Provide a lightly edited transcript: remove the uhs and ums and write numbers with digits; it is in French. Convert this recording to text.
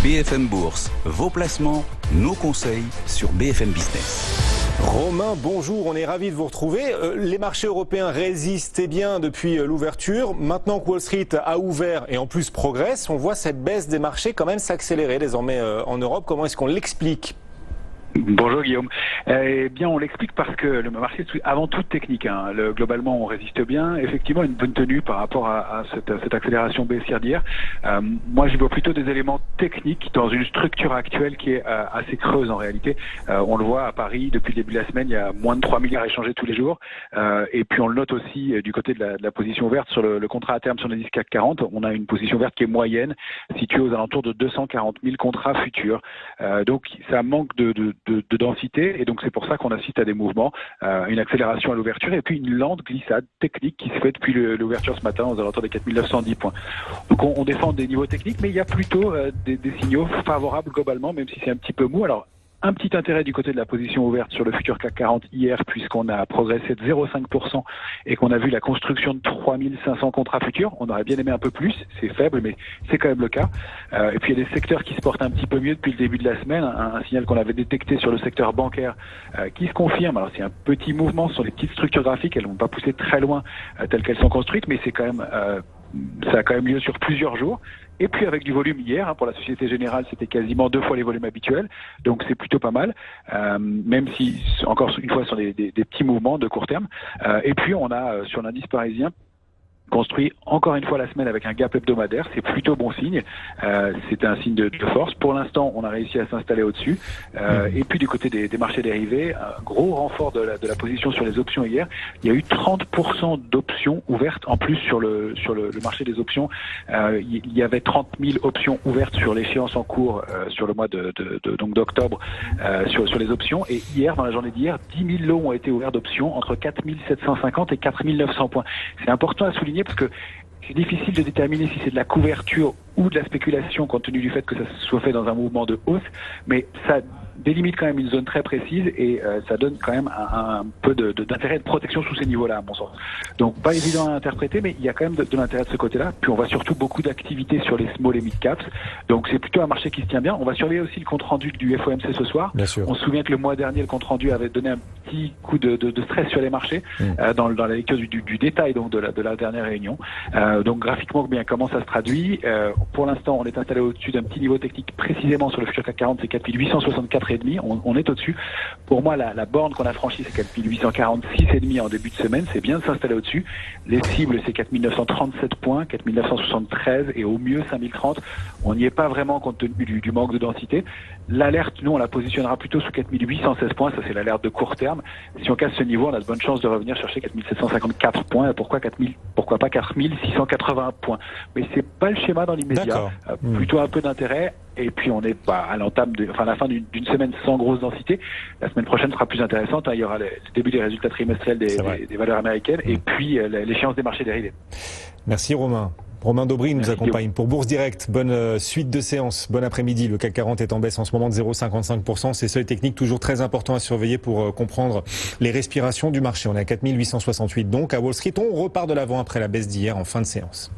BFM Bourse, vos placements, nos conseils sur BFM Business. Romain, bonjour, on est ravis de vous retrouver. Les marchés européens résistent bien depuis l'ouverture. Maintenant que Wall Street a ouvert et en plus progresse, on voit cette baisse des marchés quand même s'accélérer désormais en Europe. Comment est-ce qu'on l'explique ? Bonjour Guillaume. Eh bien, on l'explique parce que le marché est avant tout technique. Globalement, on résiste bien. Effectivement, une bonne tenue par rapport à cette accélération baissière d'hier. Moi, je vois plutôt des éléments techniques dans une structure actuelle qui est assez creuse en réalité. On le voit à Paris depuis le début de la semaine, il y a moins de 3 milliards échangés tous les jours. Et puis on le note aussi du côté de la position verte sur le contrat à terme sur l'indice CAC 40. On a une position verte qui est moyenne, située aux alentours de 240 000 contrats futurs. Donc ça manque de densité et donc c'est pour ça qu'on assiste à des mouvements, une accélération à l'ouverture et puis une lente glissade technique qui se fait depuis l'ouverture ce matin aux alentours des 4910 points. Donc on défend des niveaux techniques mais il y a plutôt des signaux favorables globalement même si c'est un petit peu mou. Alors un petit intérêt du côté de la position ouverte sur le futur CAC 40 hier puisqu'on a progressé de 0,5% et qu'on a vu la construction de 3500 contrats futurs. On aurait bien aimé un peu plus, c'est faible mais c'est quand même le cas. Et puis il y a des secteurs qui se portent un petit peu mieux depuis le début de la semaine. Un signal qu'on avait détecté sur le secteur bancaire qui se confirme. Alors c'est un petit mouvement sur les petites structures graphiques, elles ne vont pas pousser très loin telles qu'elles sont construites mais c'est quand même... ça a quand même lieu sur plusieurs jours. Et puis avec du volume hier, pour la Société Générale, c'était quasiment 2 fois les volumes habituels. Donc c'est plutôt pas mal, même si, encore une fois, ce sont des petits mouvements de court terme. Et puis on a, sur l'indice parisien, construit encore une fois la semaine avec un gap hebdomadaire, c'est plutôt bon signe, c'est un signe de force. Pour l'instant, on a réussi à s'installer au-dessus. Et puis du côté des marchés dérivés, un gros renfort de la position sur les options hier. Il y a eu 30% d'options ouvertes en plus sur le marché des options. Il y avait 30 000 options ouvertes sur l'échéance en cours sur le mois donc d'octobre sur les options. Et hier, dans la journée d'hier, 10 000 lots ont été ouverts d'options entre 4 750 et 4 900 points. C'est important à souligner parce que c'est difficile de déterminer si c'est de la couverture ou de la spéculation compte tenu du fait que ça soit fait dans un mouvement de hausse, mais ça délimite quand même une zone très précise et ça donne quand même un peu d'intérêt de protection sous ces niveaux-là, à mon sens. Donc pas évident à interpréter, mais il y a quand même de l'intérêt de ce côté-là. Puis on voit surtout beaucoup d'activité sur les small et mid caps, donc c'est plutôt un marché qui se tient bien. On va surveiller aussi le compte rendu du FOMC ce soir. Bien sûr. On se souvient que le mois dernier, le compte rendu avait donné un petit coup de stress sur les marchés dans la lecture du détail donc de la dernière réunion. Donc graphiquement, bien comment ça se traduit. Pour l'instant, on est installé au-dessus d'un petit niveau technique précisément sur le futur CAC 40, c'est 4864,5. On est au-dessus. Pour moi, la borne qu'on a franchie, c'est 4846,5 en début de semaine. C'est bien de s'installer au-dessus. Les cibles, c'est 4937 points, 4973 et au mieux 5030. On n'y est pas vraiment compte tenu du manque de densité. L'alerte, nous, on la positionnera plutôt sous 4816 points. Ça, c'est l'alerte de court terme. Si on casse ce niveau, on a de bonnes chances de revenir chercher 4754 points. Pourquoi pas 4680 points? Mais c'est pas le schéma dans l'immédiat. Plutôt un peu d'intérêt. Et puis on est à l'entame, à la fin d'une semaine sans grosse densité. La semaine prochaine sera plus intéressante. Il y aura le début des résultats trimestriels des valeurs américaines et puis l'échéance des marchés dérivés. Merci Romain. Romain Daubry nous accompagne pour Bourse Direct. Bonne suite de séance. Bon après-midi. Le CAC 40 est en baisse en ce moment de 0,55%. Ces seuils techniques toujours très importants à surveiller pour comprendre les respirations du marché. On est à 4868 donc. À Wall Street, on repart de l'avant après la baisse d'hier en fin de séance.